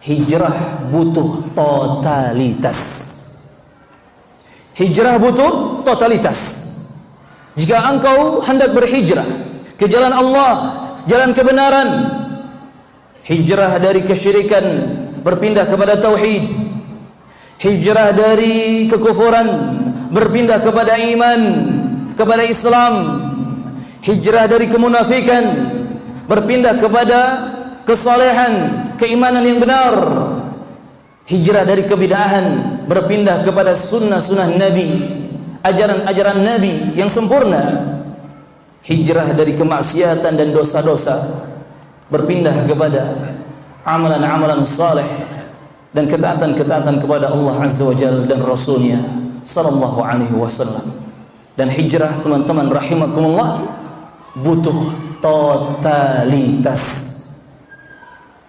hijrah butuh totalitas. Hijrah butuh totalitas. Jika engkau hendak berhijrah ke jalan Allah, jalan kebenaran, hijrah dari kesyirikan berpindah kepada tauhid, hijrah dari kekufuran berpindah kepada iman, kepada Islam, hijrah dari kemunafikan berpindah kepada kesalehan, keimanan yang benar, hijrah dari kebid'ahan berpindah kepada sunnah-sunnah Nabi, ajaran-ajaran Nabi yang sempurna, hijrah dari kemaksiatan dan dosa-dosa berpindah kepada amalan-amalan saleh dan ketaatan-ketaatan kepada Allah Azza wa Jalla dan Rasulnya sallallahu alaihi wasallam. Dan hijrah, teman-teman rahimakumullah, butuh totalitas.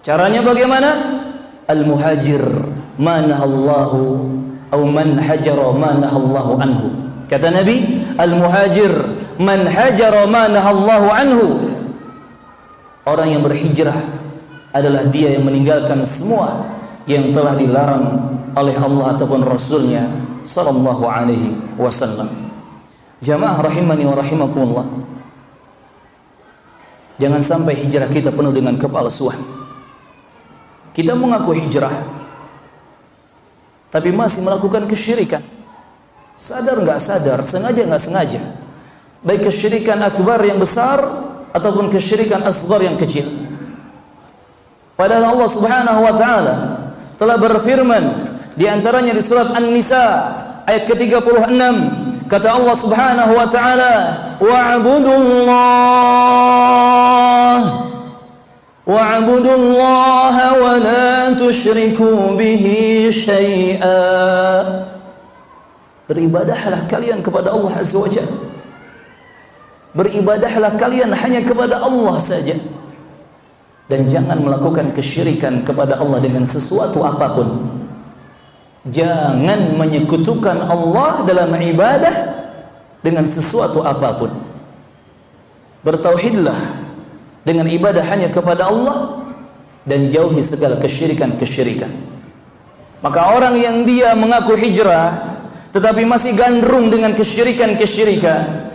Caranya bagaimana? Al-muhajir manahallahu atau man hajara manahallahu anhu. Kata Nabi, al-muhajir man hajara manahallahu anhu. Orang yang berhijrah adalah dia yang meninggalkan semua yang telah dilarang oleh Allah ataupun Rasulnya sallallahu alaihi wasallam. Jamaah rahimani wa rahimakumullah, jangan sampai hijrah kita penuh dengan kepalsuan. Kita mengaku hijrah tapi masih melakukan kesyirikan. Sadar nggak sadar, sengaja nggak sengaja, baik kesyirikan akbar yang besar ataupun kesyirikan asghar yang kecil. Padahal Allah Subhanahu wa taala telah berfirman di antaranya di surat An-Nisa ayat ke-36, kata Allah Subhanahu wa taala, wa'budullaha wa la tusyriku bihi syai'a. Beribadahlah kalian kepada Allah Azza wa Jalla. Beribadahlah kalian hanya kepada Allah saja. Dan jangan melakukan kesyirikan kepada Allah dengan sesuatu apapun. Jangan menyekutukan Allah dalam ibadah dengan sesuatu apapun. Bertauhidlah dengan ibadah hanya kepada Allah dan jauhi segala kesyirikan-kesyirikan. Maka orang yang dia mengaku hijrah tetapi masih gandrung dengan kesyirikan-kesyirikan,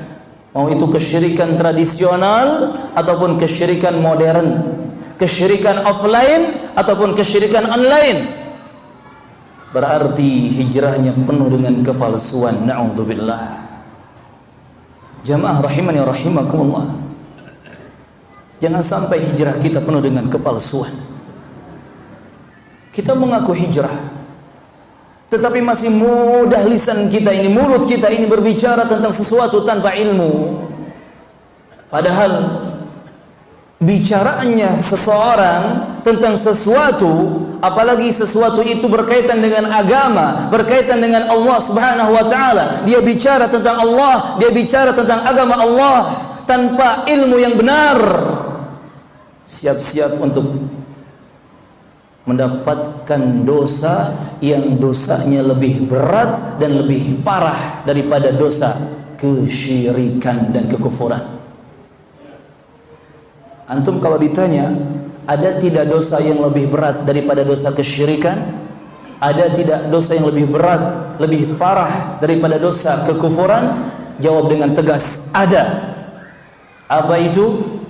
mau itu kesyirikan tradisional ataupun kesyirikan modern, kesyirikan offline ataupun kesyirikan online, berarti hijrahnya penuh dengan kepalsuan. Na'udzubillah. Jamaah rahimani wa rahimakumullah, jangan sampai hijrah kita penuh dengan kepalsuan. Kita mengaku hijrah tetapi masih mudah lisan kita ini, mulut kita ini berbicara tentang sesuatu tanpa ilmu. Padahal bicaraannya seseorang tentang sesuatu, apalagi sesuatu itu berkaitan dengan agama, berkaitan dengan Allah Subhanahu wa taala, dia bicara tentang Allah, dia bicara tentang agama Allah tanpa ilmu yang benar, siap-siap untuk mendapatkan dosa yang dosanya lebih berat dan lebih parah daripada dosa kesyirikan dan kekufuran. Antum kalau ditanya, ada tidak dosa yang lebih berat daripada dosa kesyirikan? Ada tidak dosa yang lebih berat, lebih parah daripada dosa kekufuran? Jawab dengan tegas, ada. Apa itu?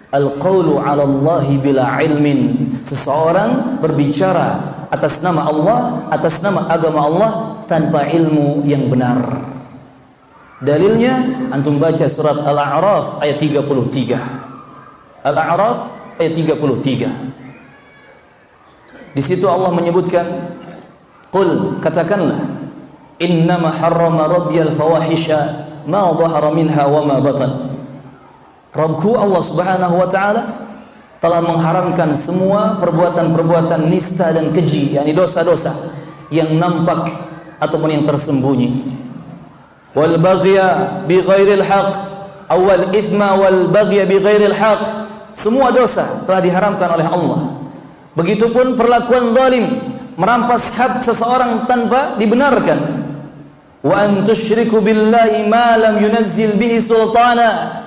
Al-qawlu 'ala Allahi bila ilmin. Seseorang berbicara atas nama Allah, atas nama agama Allah tanpa ilmu yang benar. Dalilnya antum baca surat Al-A'raf ayat 33. Al-A'raf ayat 33. Di situ Allah menyebutkan, qul, katakanlah, innama harrama rabbiyal fawahisha ma dhahara minha wa ma batan. Rabbku Allah Subhanahu wa taala telah mengharamkan semua perbuatan-perbuatan nista dan keji, yakni dosa-dosa yang nampak ataupun yang tersembunyi. Wal baghya bi ghairil haqq, awal ithma wal baghya bi ghairil haqq. Semua dosa telah diharamkan oleh Allah. Begitupun perlakuan zalim, merampas hak seseorang tanpa dibenarkan. Wa an tusyriku billahi ma lam yunazzil bihi sultana.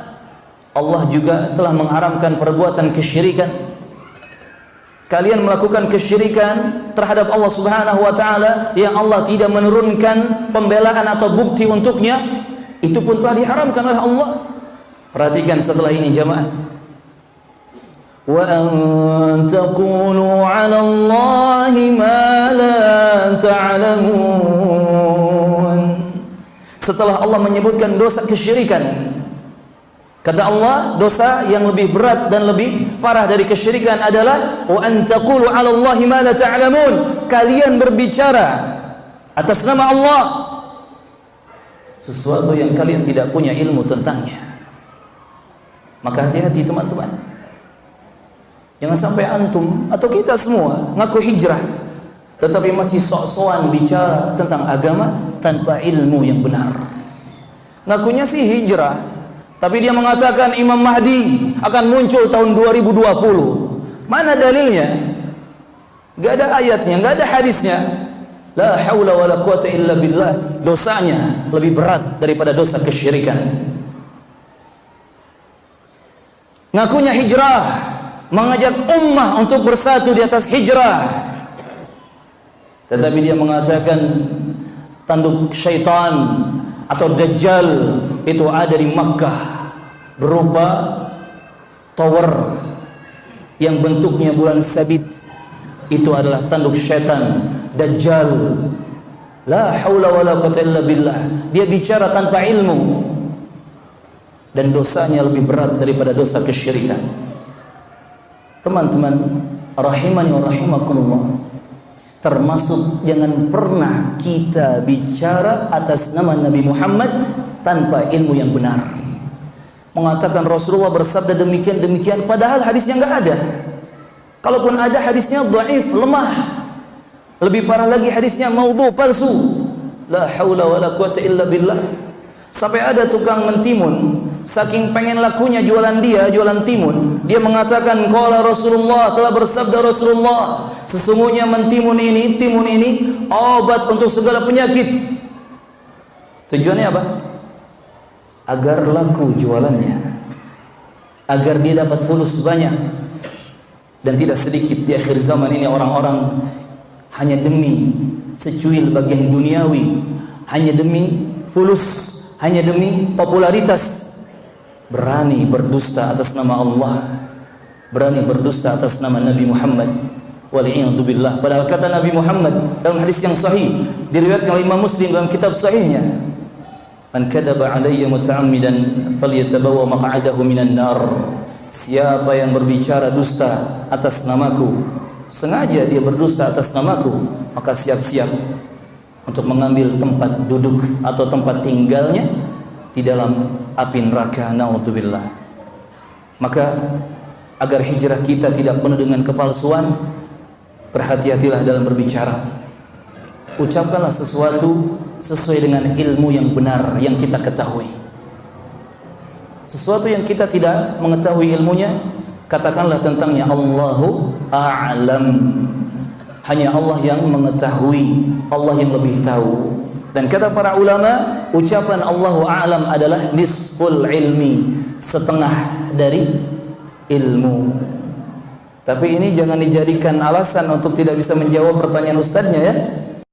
Allah juga telah mengharamkan perbuatan kesyirikan. kalian melakukan kesyirikan terhadap Allah Subhanahu wa taala yang Allah tidak menurunkan pembelaan atau bukti untuknya, itu pun telah diharamkan oleh Allah. Perhatikan setelah ini jamaah. Wa an taqulu 'ala Allahi ma la ta'lamun. Setelah Allah menyebutkan dosa kesyirikan, kata Allah, dosa yang lebih berat dan lebih parah dari kesyirikan adalah wa an taqulu 'ala Allahi ma la ta'lamun. Kalian berbicara atas nama Allah sesuatu yang kalian tidak punya ilmu tentangnya. Maka hati-hati teman-teman. Jangan sampai antum atau kita semua ngaku hijrah tetapi masih sok-sokan bicara tentang agama tanpa ilmu yang benar. Ngakunya sih hijrah, tapi dia mengatakan Imam Mahdi akan muncul tahun 2020. Mana dalilnya? Gak ada ayatnya, gak ada hadisnya. La haula wala quwata illa billah. Dosanya lebih berat daripada dosa kesyirikan. Ngakunya hijrah, mengajak ummah untuk bersatu di atas hijrah, tetapi dia mengatakan tanduk syaitan atau dajjal itu ada di Makkah berupa tower yang bentuknya bulan sabit. Itu adalah tanduk syaitan, dajjal. La haula wala quwwata illa billah. Dia bicara tanpa ilmu dan dosanya lebih berat daripada dosa kesyirikan. Teman-teman rahimani wa rahimakumullah, termasuk jangan pernah kita bicara atas nama Nabi Muhammad tanpa ilmu yang benar. Mengatakan Rasulullah bersabda demikian-demikian padahal hadisnya enggak ada. Kalaupun ada hadisnya dhaif, lemah. Lebih parah lagi hadisnya maudhu, palsu. La haula wala quwata illa billah. Sampai ada tukang mentimun, saking pengen lakunya jualan timun, dia mengatakan qala Rasulullah, telah bersabda Rasulullah, sesungguhnya timun ini obat untuk segala penyakit. Tujuannya apa? Agar laku jualannya, agar dia dapat fulus banyak. Dan tidak sedikit di akhir zaman ini orang-orang hanya demi secuil bagian duniawi, hanya demi fulus, hanya demi popularitas, berani berdusta atas nama Allah, berani berdusta atas nama Nabi Muhammad. Wal'iyadu billah. Padahal kata Nabi Muhammad dalam hadis yang sahih, diriwayatkan oleh Imam Muslim dalam kitab sahihnya, man kadzaba alayya muta'ammidan falyatabawa maq'adahu minan nar. Siapa yang berbicara dusta atas namaku, sengaja dia berdusta atas namaku, maka siap-siap untuk mengambil tempat duduk atau tempat tinggalnya di dalam api neraka, naudzubillah. Maka agar hijrah kita tidak penuh dengan kepalsuan, berhati-hatilah dalam berbicara. Ucapkanlah sesuatu sesuai dengan ilmu yang benar yang kita ketahui. Sesuatu yang kita tidak mengetahui ilmunya, katakanlah tentangnya Allahu a'lam. Hanya Allah yang mengetahui, Allah yang lebih tahu. Dan kata para ulama, ucapan Allahu a'lam adalah nisful ilmi, setengah dari ilmu. Tapi ini jangan dijadikan alasan untuk tidak bisa menjawab pertanyaan ustadznya ya.